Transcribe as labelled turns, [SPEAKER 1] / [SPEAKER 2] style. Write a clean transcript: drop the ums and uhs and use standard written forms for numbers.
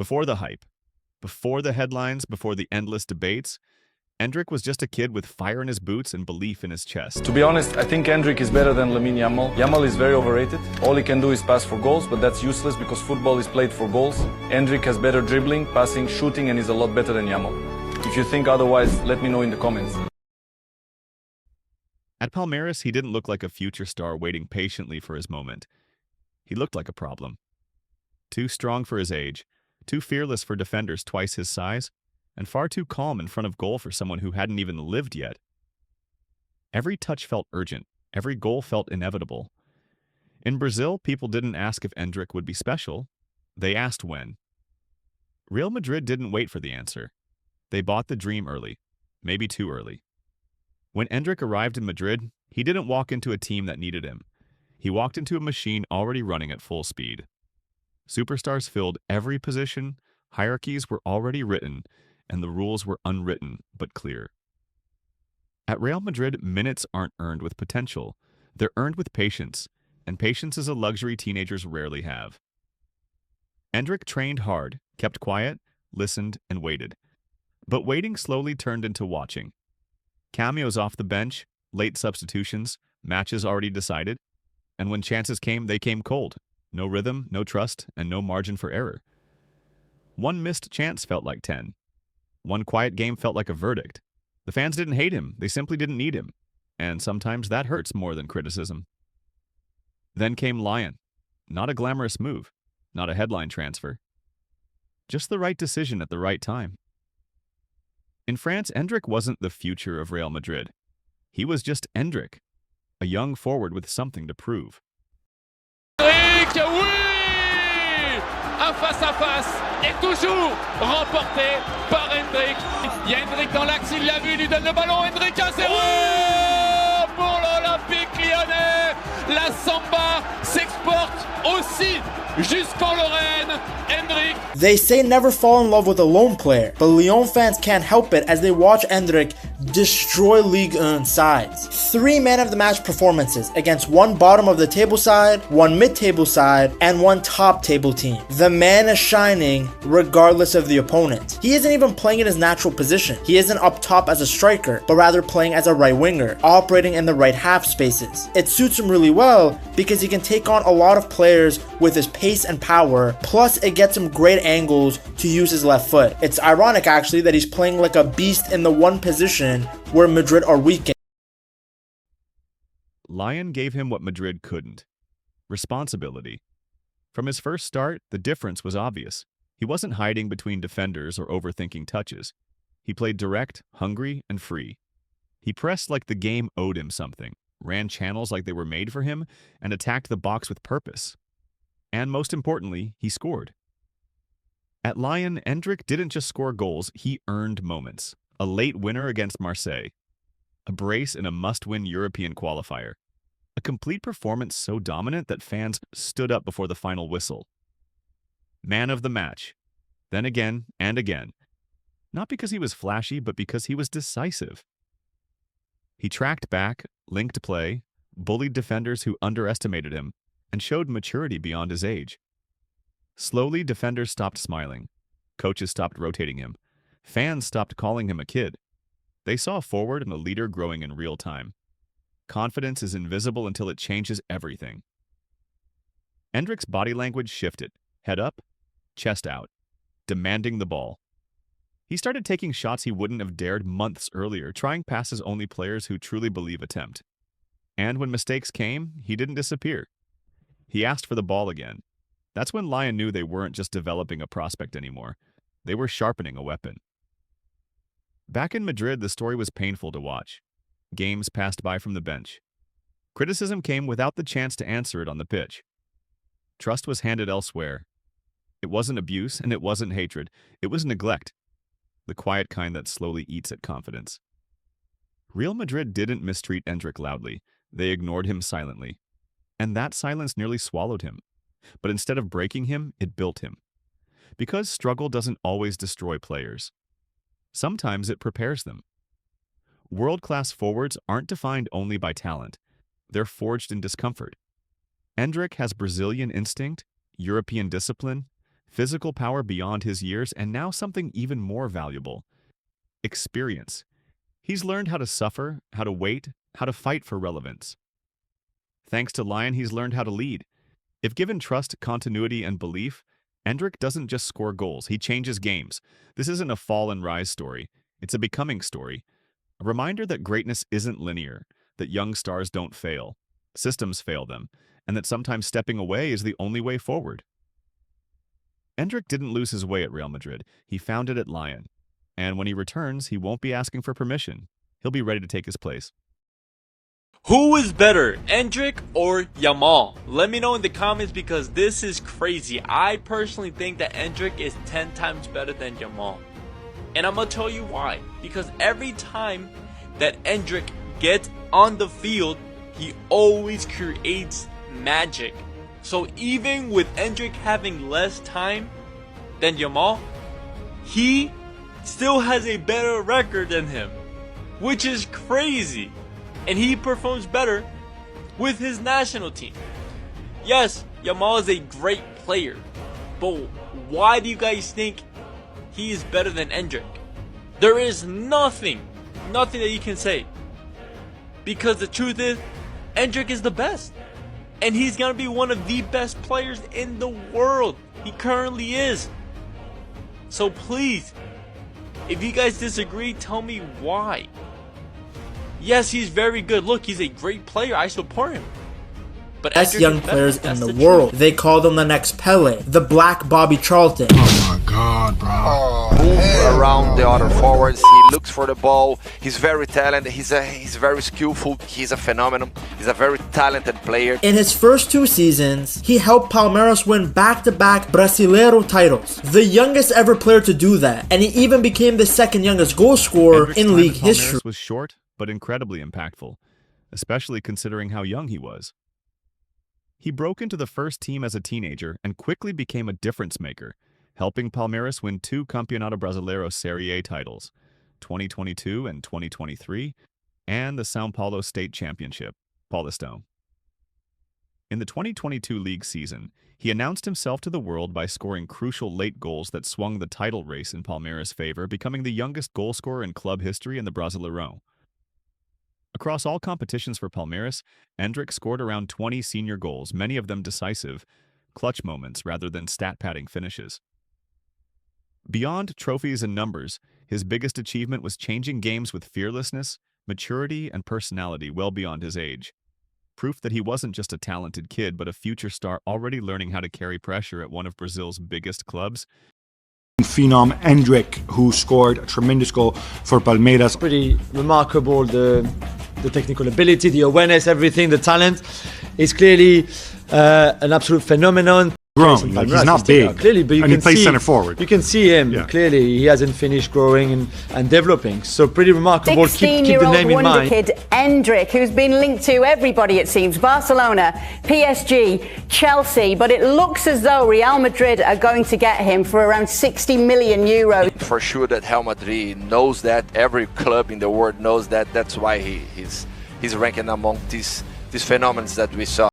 [SPEAKER 1] Before the hype, before the headlines, before the endless debates, Endrick was just a kid with fire in his boots and belief in his chest.
[SPEAKER 2] To be honest, I think Endrick is better than Lamine Yamal. Yamal is very overrated. All he can do is pass for goals, but that's useless because football is played for goals. Endrick has better dribbling, passing, shooting, and is a lot better than Yamal. If you think otherwise, let me know in the comments.
[SPEAKER 1] At Palmeiras, he didn't look like a future star waiting patiently for his moment. He looked like a problem. Too strong for his age, too fearless for defenders twice his size, and far too calm in front of goal for someone who hadn't even lived yet. Every touch felt urgent, every goal felt inevitable. In Brazil, people didn't ask if Endrick would be special, they asked when. Real Madrid didn't wait for the answer. They bought the dream early, maybe too early. When Endrick arrived in Madrid, he didn't walk into a team that needed him. He walked into a machine already running at full speed. Superstars filled every position, hierarchies were already written, and the rules were unwritten but clear. At Real Madrid, minutes aren't earned with potential. They're earned with patience, and patience is a luxury teenagers rarely have. Endrick trained hard, kept quiet, listened, and waited. But waiting slowly turned into watching. Cameos off the bench, late substitutions, matches already decided, and when chances came, they came cold. No rhythm, no trust, and no margin for error. One missed chance felt like 10. One quiet game felt like a verdict. The fans didn't hate him, they simply didn't need him. And sometimes that hurts more than criticism. Then came Lyon. Not a glamorous move, not a headline transfer. Just the right decision at the right time. In France, Endrick wasn't the future of Real Madrid. He was just Endrick, a young forward with something to prove.
[SPEAKER 3] Endrick, oui! Un face-à-face est toujours remporté par Endrick. Il y a Endrick dans l'axe, il l'a vu, il lui donne le ballon. Endrick 1-0 pour l'Olympique lyonnais. La samba s'exporte aussi jusqu'en Lorraine. Endrick.
[SPEAKER 4] They say never fall in love with a lone player, but Lyon fans can't help it as they watch Endrick destroy Ligue 1 sides. 3 man-of-the-match performances against 1 bottom-of-the-table side, 1 mid-table side, and 1 top-table team. The man is shining regardless of the opponent. He isn't even playing in his natural position. He isn't up top as a striker, but rather playing as a right winger, operating in the right half spaces. It suits him really well because he can take on a lot of players with his pace and power, plus it gets him great angles to use his left foot. It's ironic actually that he's playing like a beast in the one position where Madrid are weak in.
[SPEAKER 1] Lyon gave him what Madrid couldn't: responsibility. From his first start, the difference was obvious. He wasn't hiding between defenders or overthinking touches. He played direct, hungry, and free. He pressed like the game owed him something, ran channels like they were made for him, and attacked the box with purpose. And most importantly, he scored. At Lyon, Endrick didn't just score goals, he earned moments. A late winner against Marseille, a brace in a must-win European qualifier, a complete performance so dominant that fans stood up before the final whistle. Man of the match, then again and again, not because he was flashy, but because he was decisive. He tracked back, linked play, bullied defenders who underestimated him, and showed maturity beyond his age. Slowly, defenders stopped smiling. Coaches stopped rotating him. Fans stopped calling him a kid. They saw a forward and a leader growing in real time. Confidence is invisible until it changes everything. Endrick's body language shifted, head up, chest out, demanding the ball. He started taking shots he wouldn't have dared months earlier, trying passes only players who truly believe attempt. And when mistakes came, he didn't disappear. He asked for the ball again. That's when Lyon knew they weren't just developing a prospect anymore. They were sharpening a weapon. Back in Madrid, the story was painful to watch. Games passed by from the bench. Criticism came without the chance to answer it on the pitch. Trust was handed elsewhere. It wasn't abuse and it wasn't hatred. It was neglect. The quiet kind that slowly eats at confidence. Real Madrid didn't mistreat Endrick loudly. They ignored him silently. And that silence nearly swallowed him. But instead of breaking him, it built him. Because struggle doesn't always destroy players. Sometimes it prepares them. World-class forwards aren't defined only by talent. They're forged in discomfort. Endrick has Brazilian instinct, European discipline, physical power beyond his years, and now something even more valuable: experience. He's learned how to suffer, how to wait, how to fight for relevance. Thanks to Lyon, he's learned how to lead. If given trust, continuity, and belief, Endrick doesn't just score goals, he changes games. This isn't a fall and rise story, it's a becoming story. A reminder that greatness isn't linear, that young stars don't fail, systems fail them, and that sometimes stepping away is the only way forward. Endrick didn't lose his way at Real Madrid, he found it at Lyon. And when he returns, he won't be asking for permission. He'll be ready to take his place.
[SPEAKER 5] Who is better, Endrick or Yamal? Let me know in the comments because this is crazy. I personally think that Endrick is 10 times better than Yamal. And I'm going to tell you why. Because every time that Endrick gets on the field, he always creates magic. So even with Endrick having less time than Yamal, he still has a better record than him, which is crazy. And he performs better with his national team. Yes, Yamal is a great player, but why do you guys think he is better than Endrick? There is nothing that you can say. Because the truth is, Endrick is the best. And he's going to be one of the best players in the world. He currently is. So please, if you guys disagree, tell me why. Yes, he's very good. Look, he's a great player. I support him. But
[SPEAKER 4] Best
[SPEAKER 5] Endrick
[SPEAKER 4] young
[SPEAKER 5] is better.
[SPEAKER 4] players in
[SPEAKER 5] That's
[SPEAKER 4] the
[SPEAKER 5] the
[SPEAKER 4] world.
[SPEAKER 5] truth.
[SPEAKER 4] They called him the next Pele, the Black Bobby Charlton.
[SPEAKER 6] Oh my God, bro.
[SPEAKER 7] Move around the other forwards. He looks for the ball. He's very talented. He's very skillful. He's a phenomenon. He's a very talented player.
[SPEAKER 4] In his first 2 seasons, he helped Palmeiras win back-to-back Brasileiro titles, the youngest ever player to do that, and he even became the second youngest goal scorer
[SPEAKER 1] Endrick's
[SPEAKER 4] in
[SPEAKER 1] time
[SPEAKER 4] league
[SPEAKER 1] at Palmeiras
[SPEAKER 4] history.
[SPEAKER 1] was short, but incredibly impactful, especially considering how young he was. He broke into the first team as a teenager and quickly became a difference maker, helping Palmeiras win 2 Campeonato Brasileiro Serie A titles, 2022 and 2023, and the São Paulo State Championship, Paulistão. In the 2022 league season, he announced himself to the world by scoring crucial late goals that swung the title race in Palmeiras' favor, becoming the youngest goal scorer in club history in the Brasileirão. Across all competitions for Palmeiras, Endrick scored around 20 senior goals, many of them decisive, clutch moments rather than stat-padding finishes. Beyond trophies and numbers, his biggest achievement was changing games with fearlessness, maturity, and personality well beyond his age. Proof that he wasn't just a talented kid, but a future star already learning how to carry pressure at one of Brazil's biggest clubs.
[SPEAKER 6] Phenom Endrick, who scored a tremendous goal for Palmeiras.
[SPEAKER 8] Pretty remarkable, the technical ability, the awareness, everything, the talent. Is clearly an absolute phenomenon.
[SPEAKER 6] Grown, like he's not big,
[SPEAKER 8] clearly, but you
[SPEAKER 6] and
[SPEAKER 8] can
[SPEAKER 6] he plays
[SPEAKER 8] see,
[SPEAKER 6] center forward.
[SPEAKER 8] You can see him,
[SPEAKER 6] Yeah.
[SPEAKER 8] clearly he hasn't finished growing and developing. So pretty remarkable. Keep the
[SPEAKER 9] 16-year-old
[SPEAKER 8] name in mind.
[SPEAKER 9] Wonderkid Endrick, who's been linked to everybody it seems, Barcelona, PSG, Chelsea, but it looks as though Real Madrid are going to get him for around 60 million euros.
[SPEAKER 7] For sure that Real Madrid knows that. Every club in the world knows that. That's why he's ranking among these phenomena that we saw.